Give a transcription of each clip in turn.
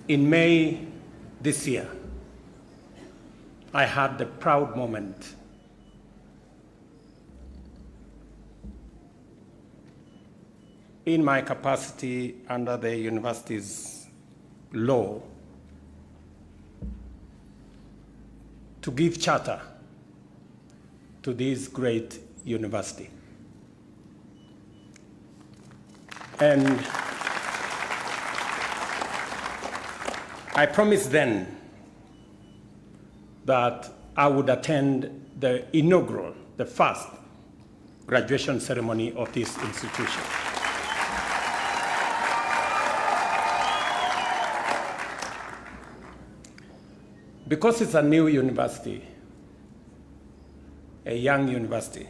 In May this year, I had the proud moment in my capacity under the university's law to give charter to this great university. And I promised then that I would attend the inaugural, the first graduation ceremony of this institution. Because it's a new university, a young university,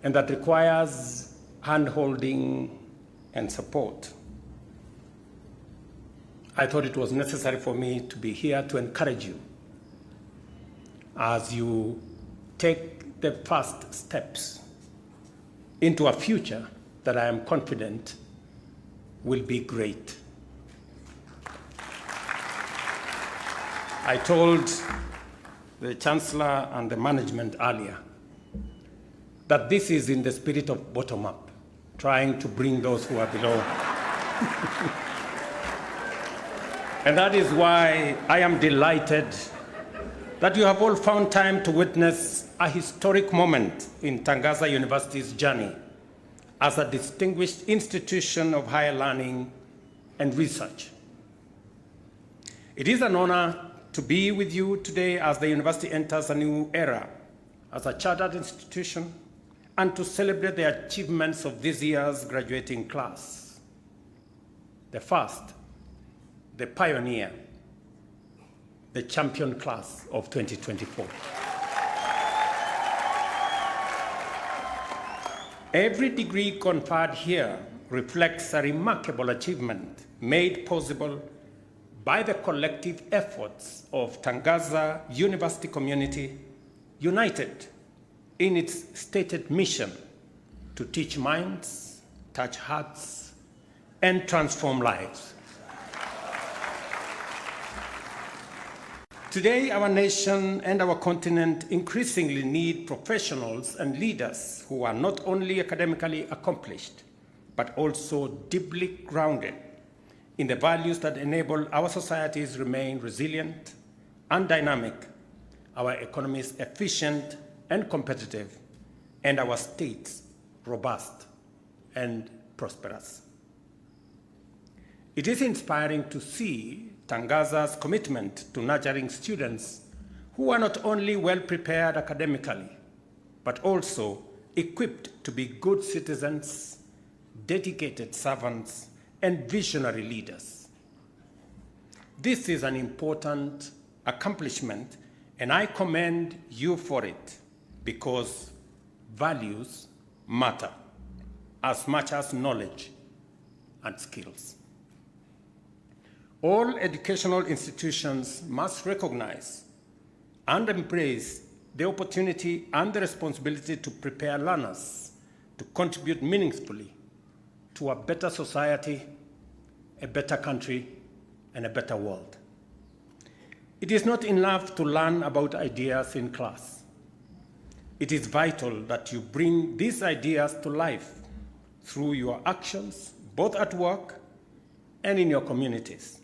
and that requires hand-holding and support, I thought it was necessary for me to be here to encourage you as you take the first steps into a future that I am confident will be great. I told the Chancellor and the management earlier that this is in the spirit of bottom-up, trying to bring those who are below. And that is why I am delighted that you have all found time to witness a historic moment in Tangaza University's journey as a distinguished institution of higher learning and research. It is an honor to be with you today as the university enters a new era as a chartered institution and to celebrate the achievements of this year's graduating class. The first, the pioneer, the champion class of 2024. Every degree conferred here reflects a remarkable achievement made possible by the collective efforts of Tangaza University community, united in its stated mission to teach minds, touch hearts, and transform lives. Today, our nation and our continent increasingly need professionals and leaders who are not only academically accomplished, but also deeply grounded in the values that enable our societies remain resilient and dynamic, our economies efficient and competitive, and our states robust and prosperous. It is inspiring to see Tangaza's commitment to nurturing students who are not only well prepared academically, but also equipped to be good citizens, dedicated servants, and visionary leaders. This is an important accomplishment, and I commend you for it because values matter as much as knowledge and skills. All educational institutions must recognize and embrace the opportunity and the responsibility to prepare learners to contribute meaningfully to a better society, a better country, and a better world. It is not enough to learn about ideas in class. It is vital that you bring these ideas to life through your actions, both at work and in your communities.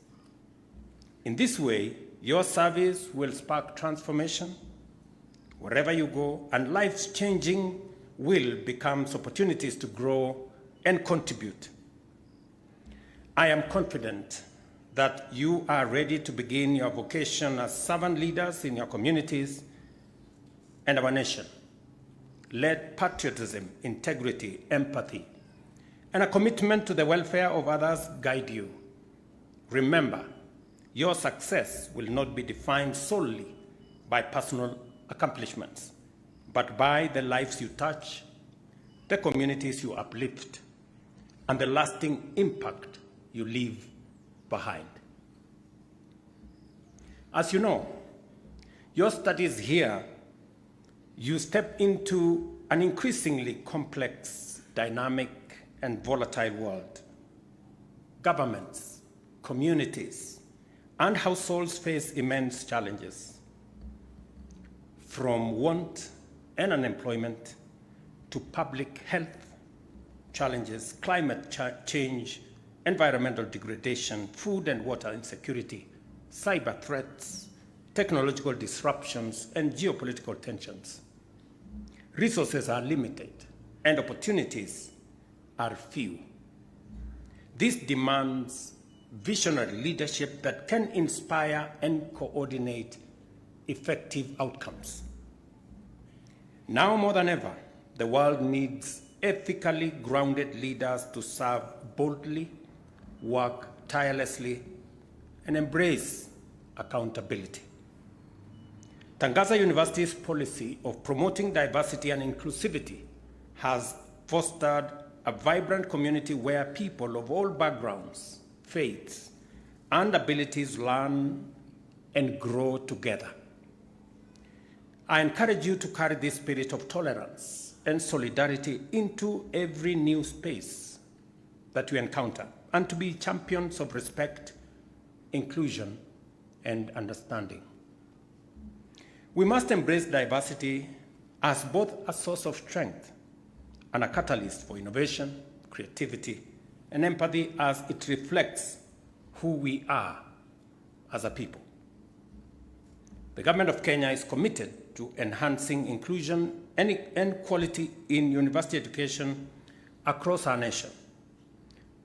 In this way, your service will spark transformation wherever you go, and lives changing will become opportunities to grow and contribute. I am confident that you are ready to begin your vocation as servant leaders in your communities and our nation. Let patriotism, integrity, empathy, and a commitment to the welfare of others guide you. Remember, your success will not be defined solely by personal accomplishments, but by the lives you touch, the communities you uplift, and the lasting impact you leave behind. As you know, your studies here, you step into an increasingly complex, dynamic, and volatile world. Governments, communities, and households face immense challenges, from want and unemployment to public health challenges, climate change, environmental degradation, food and water insecurity, cyber threats, technological disruptions, and geopolitical tensions. Resources are limited and opportunities are few. This demands visionary leadership that can inspire and coordinate effective outcomes. Now more than ever, the world needs ethically grounded leaders to serve boldly, work tirelessly, and embrace accountability. Tangaza University's policy of promoting diversity and inclusivity has fostered a vibrant community where people of all backgrounds, faiths, and abilities learn and grow together. I encourage you to carry this spirit of tolerance and solidarity into every new space that you encounter, and to be champions of respect, inclusion, and understanding. We must embrace diversity as both a source of strength and a catalyst for innovation, creativity, and empathy as it reflects who we are as a people. The government of Kenya is committed to enhancing inclusion and quality in university education across our nation.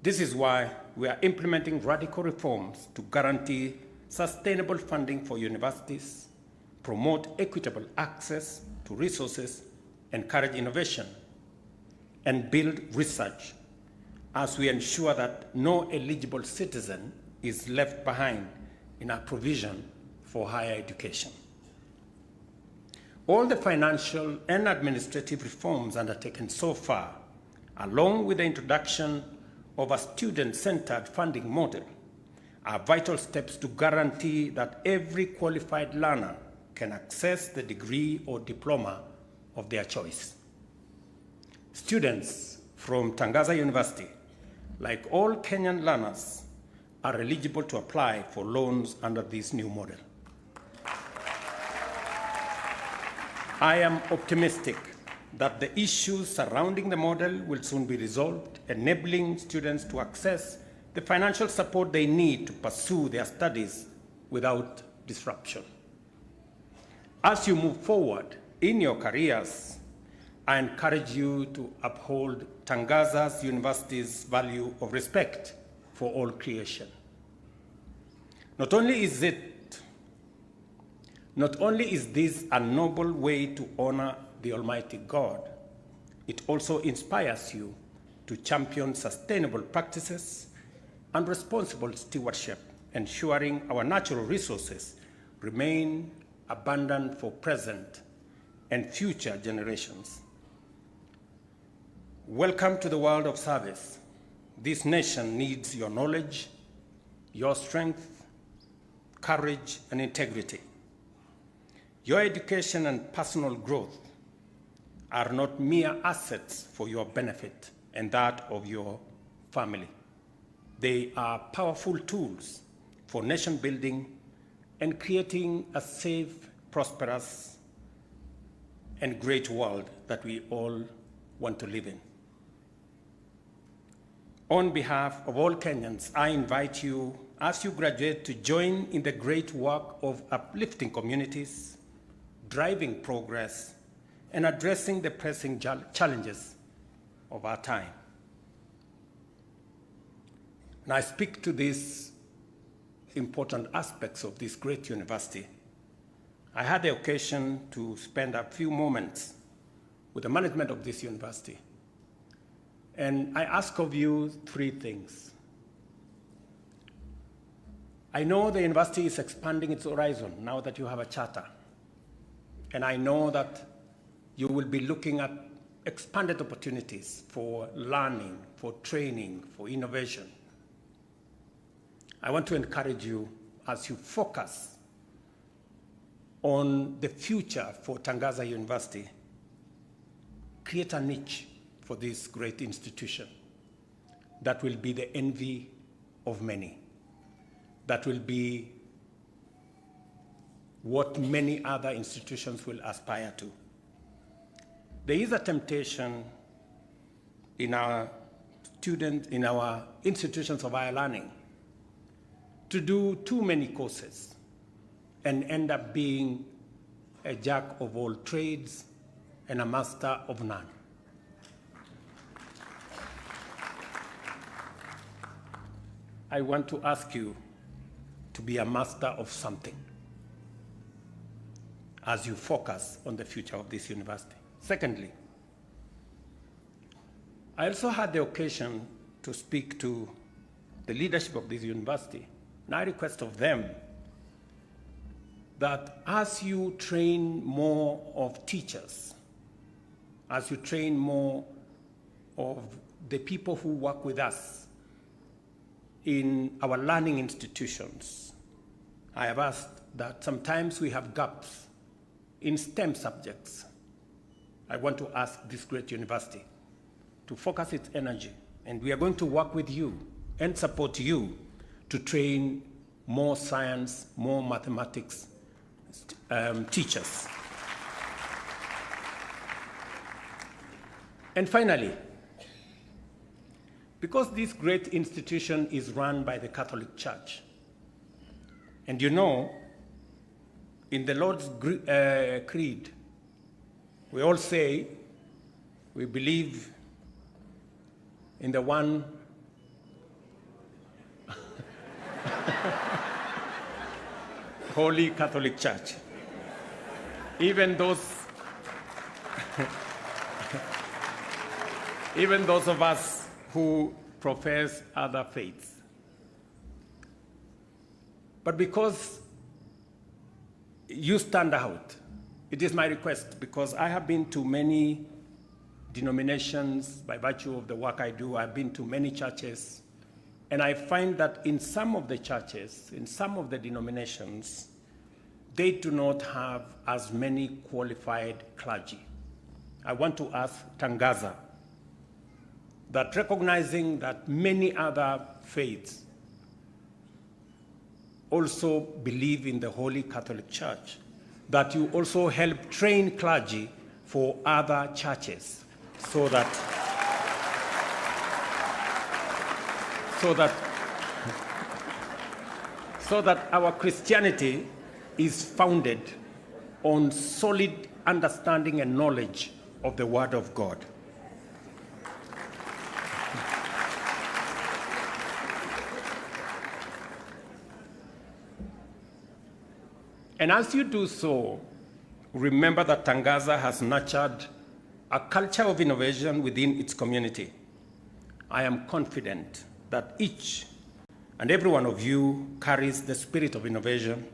This is why we are implementing radical reforms to guarantee sustainable funding for universities, promote equitable access to resources, encourage innovation, and build research as we ensure that no eligible citizen is left behind in our provision for higher education. All the financial and administrative reforms undertaken so far, along with the introduction of a student-centered funding model, are vital steps to guarantee that every qualified learner can access the degree or diploma of their choice. Students from Tangaza University, like all Kenyan learners, are eligible to apply for loans under this new model. I am optimistic that the issues surrounding the model will soon be resolved, enabling students to access the financial support they need to pursue their studies without disruption. As you move forward in your careers, I encourage you to uphold Tangaza University's value of respect for all creation. Not only is this a noble way to honor the Almighty God, it also inspires you to champion sustainable practices and responsible stewardship, ensuring our natural resources remain abundant for present and future generations. Welcome to the world of service. This nation needs your knowledge, your strength, courage, and integrity. Your education and personal growth are not mere assets for your benefit and that of your family. They are powerful tools for nation building and creating a safe, prosperous, and great world that we all want to live in. On behalf of all Kenyans, I invite you, as you graduate, to join in the great work of uplifting communities, driving progress, and addressing the pressing challenges of our time. And I speak to these important aspects of this great university. I had the occasion to spend a few moments with the management of this university. And I ask of you three things. I know the university is expanding its horizon now that you have a charter. And I know that you will be looking at expanded opportunities for learning, for training, for innovation. I want to encourage you as you focus on the future for Tangaza University, create a niche for this great institution that will be the envy of many. that will be what many other institutions will aspire to. There is a temptation in our institutions of higher learning to do too many courses and end up being a jack of all trades and a master of none. I want to ask you to be a master of something as you focus on the future of this university. Secondly, I also had the occasion to speak to the leadership of this university, and I request of them that as you train more of teachers, as you train more of the people who work with us in our learning institutions, I have asked that sometimes we have gaps in STEM subjects. I want to ask this great university to focus its energy, and we are going to work with you and support you to train more science, more mathematics teachers. And finally, because this great institution is run by the Catholic Church, and you know, in the Lord's Creed, we all say we believe in the one Holy Catholic Church. Even those of us who profess other faiths. But because you stand out, it is my request, because I have been to many denominations by virtue of the work I do. I've been to many churches, and I find that in some of the churches, in some of the denominations, they do not have as many qualified clergy. I want to ask Tangaza that, recognizing that many other faiths also believe in the Holy Catholic Church, that you also help train clergy for other churches so that our Christianity is founded on solid understanding and knowledge of the Word of God. And as you do so, remember that Tangaza has nurtured a culture of innovation within its community. I am confident that each and every one of you carries the spirit of innovation,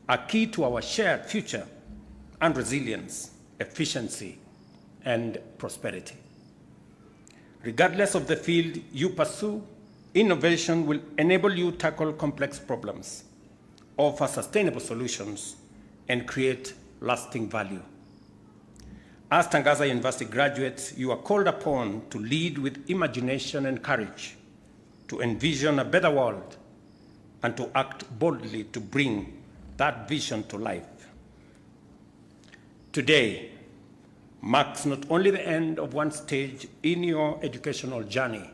a key to our shared future and resilience, efficiency, and prosperity. Regardless of the field you pursue, innovation will enable you to tackle complex problems, offer sustainable solutions, and create lasting value. As Tangaza University graduates, you are called upon to lead with imagination and courage, to envision a better world, and to act boldly to bring that vision to life. Today marks not only the end of one stage in your educational journey,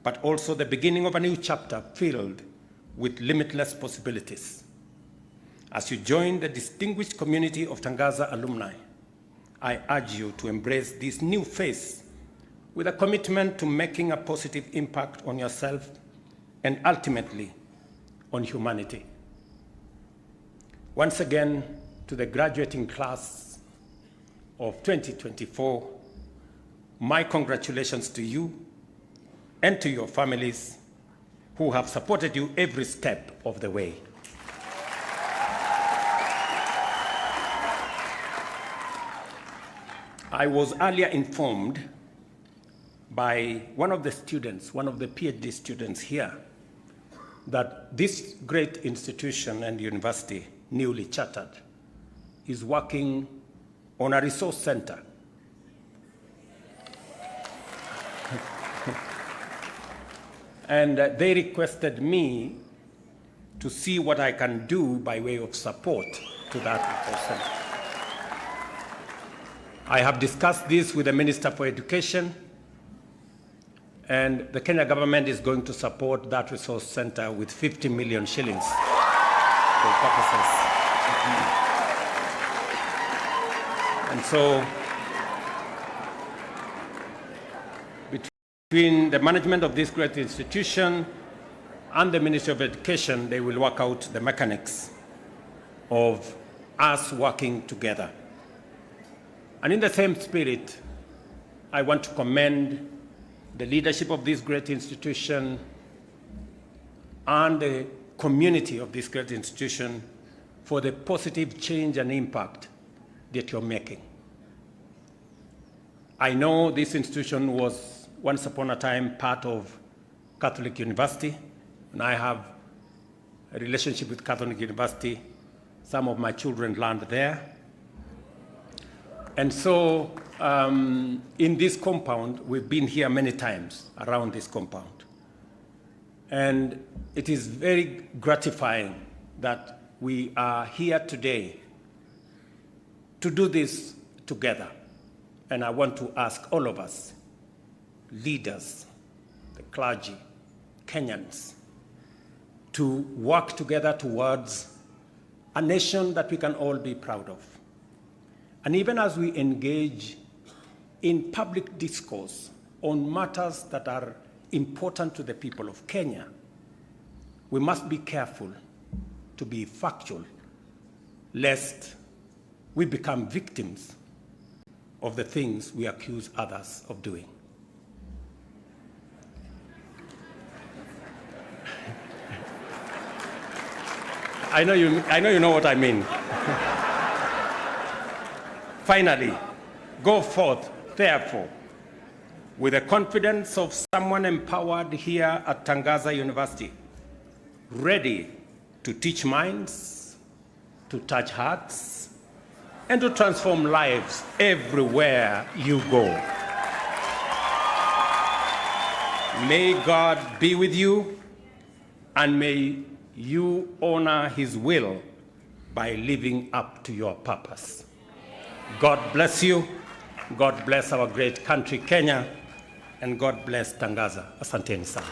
but also the beginning of a new chapter filled with limitless possibilities. As you join the distinguished community of Tangaza alumni, I urge you to embrace this new phase with a commitment to making a positive impact on yourself and ultimately on humanity. Once again, to the graduating class of 2024, my congratulations to you and to your families who have supported you every step of the way. I was earlier informed by one of the students, one of the PhD students here, that this great institution and university, newly chartered, is working on a resource center. And they requested me to see what I can do by way of support to that resource center. I have discussed this with the Minister for Education, and the Kenya government is going to support that resource center with 50 million shillings for purposes. And so, between the management of this great institution and the Ministry of Education, they will work out the mechanics of us working together. And in the same spirit, I want to commend the leadership of this great institution and the community of this great institution for the positive change and impact that you're making. I know this institution was once upon a time part of Catholic University, and I have a relationship with Catholic University. Some of my children learned there. And so in this compound, we've been here many times around this compound. And it is very gratifying that we are here today to do this together. And I want to ask all of us, leaders, the clergy, Kenyans, to work together towards a nation that we can all be proud of. And even as we engage in public discourse on matters that are important to the people of Kenya, we must be careful to be factual, lest we become victims of the things we accuse others of doing. I know you know what I mean. Finally, go forth, therefore, with the confidence of someone empowered here at Tangaza University, ready to teach minds, to touch hearts, and to transform lives everywhere you go. May God be with you, and may you honor His will by living up to your purpose. God bless you. God bless our great country, Kenya, and God bless Tangaza. Asanteni sana.